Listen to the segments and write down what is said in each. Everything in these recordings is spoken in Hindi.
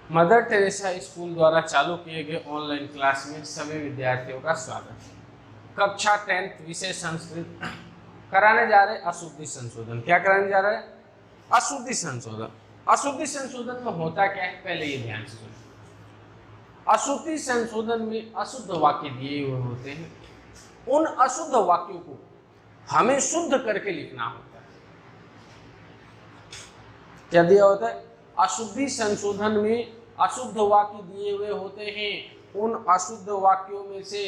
मदर टेरेसा स्कूल द्वारा चालू किए गए ऑनलाइन क्लास में सभी विद्यार्थियों का स्वागत है। कक्षा 10th विषय संस्कृत कराने जा रहे अशुद्धि संशोधन। क्या कराने जा रहे हैं? अशुद्धि संशोधन। अशुद्धि संशोधन में होता क्या है, पहले ये ध्यान से सुनिए। अशुद्धि संशोधन में अशुद्ध वाक्य दिए हुए होते हैं, उन अशुद्ध वाक्यों को हमें शुद्ध करके लिखना होता है। क्या दिया होता है? अशुद्धि संशोधन में अशुद्ध वाक्य दिए हुए होते हैं, उन अशुद्ध वाक्यों में से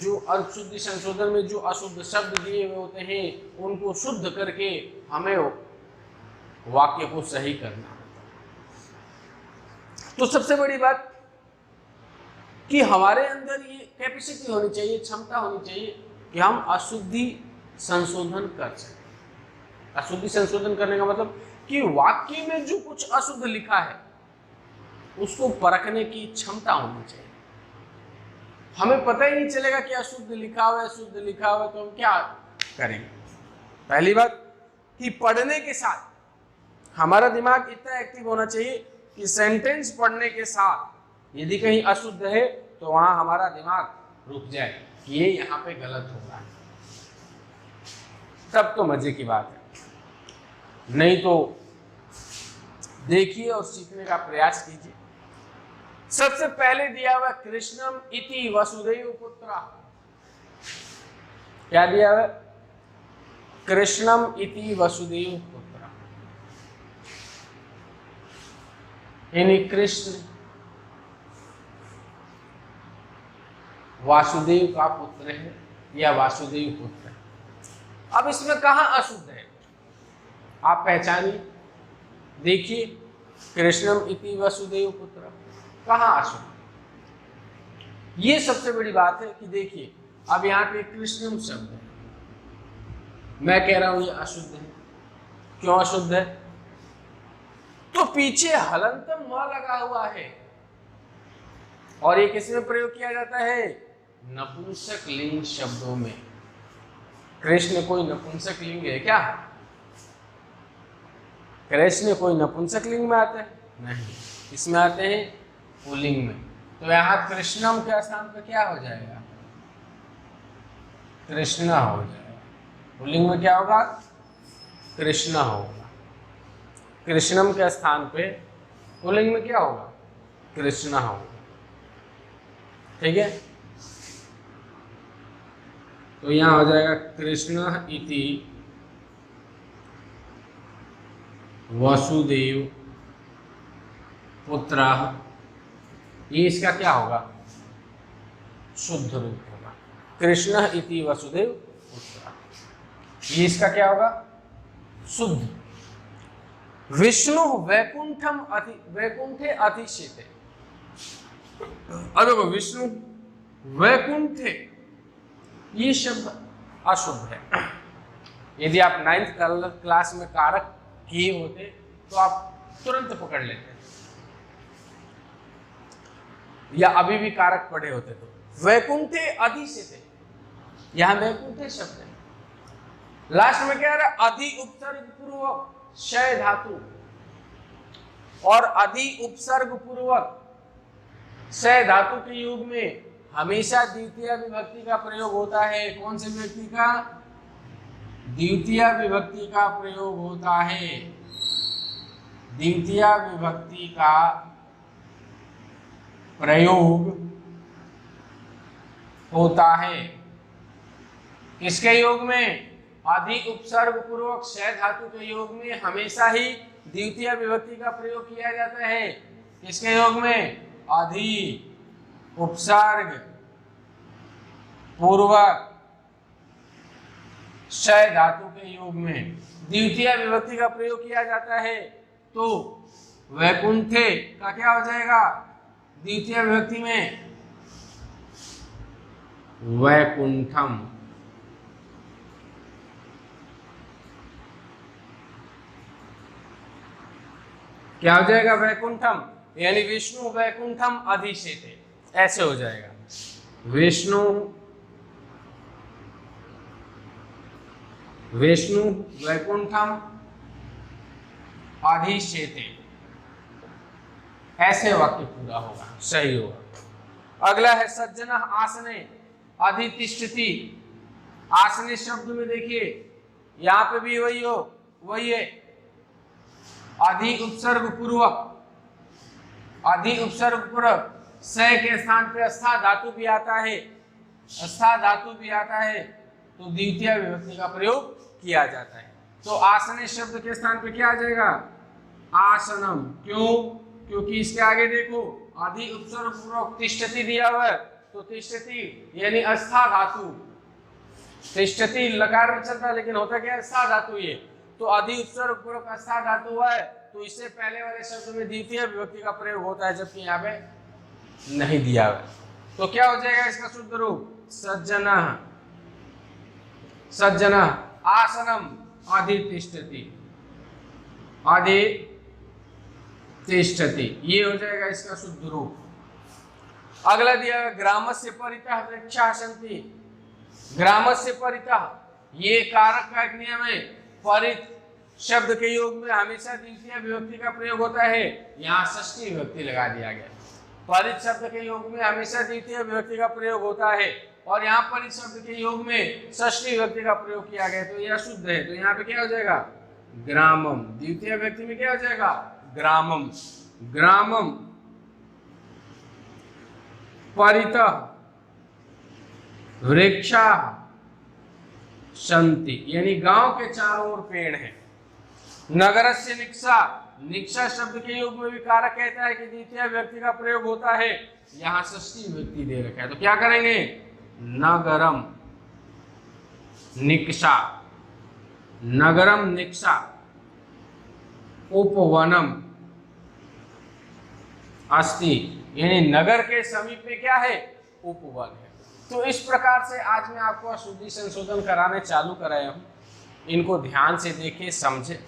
जो अशुद्धि संशोधन में जो अशुद्ध शब्द दिए हुए होते हैं उनको शुद्ध करके हमें वाक्य को सही करना होता है। तो सबसे बड़ी बात कि हमारे अंदर ये कैपेसिटी होनी चाहिए, क्षमता होनी चाहिए कि हम अशुद्धि संशोधन कर सकें। अशुद्धि संशोधन करने का मतलब कि वाक्य में जो कुछ अशुद्ध लिखा है उसको परखने की क्षमता होनी चाहिए। हमें पता ही नहीं चलेगा कि अशुद्ध लिखा हुआ है, शुद्ध लिखा हुआ है, तो हम क्या करेंगे? पहली बात कि पढ़ने के साथ हमारा दिमाग इतना एक्टिव होना चाहिए कि सेंटेंस पढ़ने के साथ यदि कहीं अशुद्ध है तो वहां हमारा दिमाग रुक जाए कि ये यहाँ पे गलत हो रहा है, तब तो मजे की बात है। नहीं तो देखिए और सीखने का प्रयास कीजिए। सबसे पहले दिया हुआ कृष्णम इति वसुदेव पुत्र। क्या दिया हुआ? कृष्णम इति वसुदेव पुत्र, यानी कृष्ण वासुदेव का पुत्र है या वासुदेव पुत्र है। अब इसमें कहां अशुद्ध है आप पहचानिए, देखिए। कृष्णम इति वसुदेव पुत्र, कहां अशुद्ध? ये सबसे बड़ी बात है कि देखिए, अब यहाँ पे कृष्णम शब्द है, मैं कह रहा हूं ये अशुद्ध है। क्यों अशुद्ध है? तो पीछे हलंतम म लगा हुआ है और ये किसमें प्रयोग किया जाता है? नपुंसक लिंग शब्दों में। कृष्ण कोई नपुंसक लिंग है क्या? कृष्ण कोई नपुंसक लिंग में आते हैं? नहीं, इसमें आते हैं पुल्लिंग में। तो यहाँ कृष्णम के स्थान पर क्या हो जाएगा? कृष्णा हो जाएगा। पुल्लिंग में क्या होगा? कृष्णा होगा। कृष्णम के स्थान पे पुल्लिंग में क्या होगा? कृष्णा होगा। ठीक है, तो यहाँ हो जाएगा कृष्ण इति वसुदेव पुत्रः। ये इसका क्या होगा? शुद्ध रूप होगा। कृष्ण इति वसुदेव पुत्रः, ये इसका क्या होगा? शुद्ध। विष्णु वैकुंठम वैकुंठे अतिष्ठते। अब विष्णु वैकुंठे, ये शब्द अशुद्ध है। यदि आप 9th क्लास में कारक किए होते तो आप तुरंत पकड़ लेते, या अभी भी कारक पढ़े होते तो। वैकुंठे अधिष्ठिते, यहां वैकुंठे शब्द है। लास्ट में क्या रहा? अधि उपसर्ग पूर्वक शय धातु, और अधि उपसर्ग पूर्वक शय धातु के युग में हमेशा द्वितीय विभक्ति का प्रयोग होता है। कौन से विभक्ति का? द्वितीय विभक्ति का प्रयोग होता है। द्वितीय विभक्ति का प्रयोग होता है किसके योग में? अधि उपसर्ग पूर्वक शय धातु के योग में हमेशा ही द्वितीय विभक्ति का प्रयोग किया जाता है। किसके योग में? अधि उपसर्ग पूर्वक शय धातु के योग में द्वितीय विभक्ति का प्रयोग किया जाता है। तो वैकुंठे का क्या हो जाएगा? द्वितीय विभक्ति में वैकुंठम। क्या हो जाएगा? वैकुंठम, यानी विष्णु वैकुंठम अधिष्ठते, ऐसे हो जाएगा। विष्णु वैकुंठम अधिष्ठते। ऐसे वाक्य पूरा होगा, सही होगा। अगला है सज्जन आसने अधितिष्ठति। आसने शब्द में देखिए यहाँ पे भी वही है अधि उपसर्ग पूर्वक, अधि उपसर्ग पूर्वक स के स्थान पे स्था धातु भी आता है, स्था धातु भी आता है, तो द्वितीय विभक्ति का प्रयोग किया जाता है। तो आसने शब्द के स्थान पे क्या आ जाएगा? आसनम। क्यों? क्योंकि इसके आगे देखो अधि उपसर्ग पूर्वक तिष्ठति दिया हुआ है, तो तिष्ठति यानी अस्था धातु, तिष्ठति लकार में चलता है लेकिन होता क्या है? अस्था धातु ये, तो अधि उपसर्ग पूर्वक अस्था धातु है, तो इससे पहले वाले शब्द में द्वितीय विभक्ति का प्रयोग होता है, जबकि यहाँ पे नहीं दिया हुआ। तो क्या हो जाएगा इसका शुद्ध रूप? सज्जन, सज्जन आसनम अधितिष्ठति, अधितिष्ठति, ये हो जाएगा इसका शुद्ध रूप। अगला दिया ग्रामस्य परितः वृक्षाः सन्ति। ग्रामस्य परितः, ये कारक का एक नियम है, परित शब्द के योग में हमेशा द्वितीय विभक्ति का प्रयोग होता है, यहाँ षष्ठी विभक्ति लगा दिया गया। परित शब्द के योग में हमेशा द्वितीय विभक्ति का प्रयोग होता है और यहाँ परित शब्द के योग में षष्ठी विभक्ति का प्रयोग किया गया, तो यह शुद्ध है। तो यहाँ पे क्या हो जाएगा? ग्रामम। द्वितीय विभक्ति में क्या हो जाएगा? ग्रामम। ग्रामम परितः वृक्षाः सन्ति, यानी गांव के चारों ओर पेड़ हैं। नगरस्य निक्षा, निक्षा शब्द के योग में भी कारक कहता है कि द्वितीय विभक्ति का प्रयोग होता है, यहाँ षष्ठी विभक्ति दे रखा है, तो क्या करेंगे? नगरम निक्षा, नगरम निक्षा, उपवनम अस्ति, यानी नगर के समीप में क्या है? उपवन है। तो इस प्रकार से आज मैं आपको अशुद्धि संशोधन कराने चालू कराया हूं, इनको ध्यान से देखें, समझे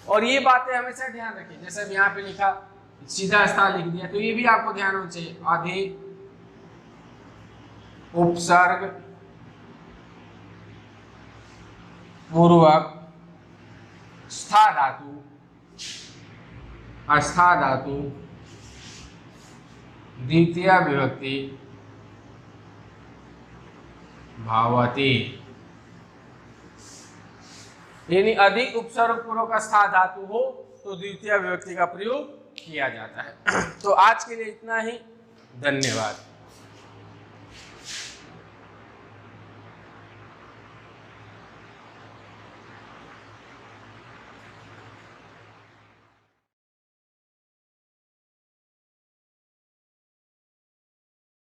और ये बातें हमेशा ध्यान रखें। जैसे अब यहाँ पे लिखा सीधा स्थान लिख दिया, तो ये भी आपको ध्यान होना चाहिए। अधि उपसर्ग पूर्वक स्था धातु, अस्था धातु, द्वितीय विभक्ति भावती, यानी अधिक उपसर्ग पूर्वक स्था धातु हो तो द्वितीय विभक्ति का प्रयोग किया जाता है। तो आज के लिए इतना ही, धन्यवाद।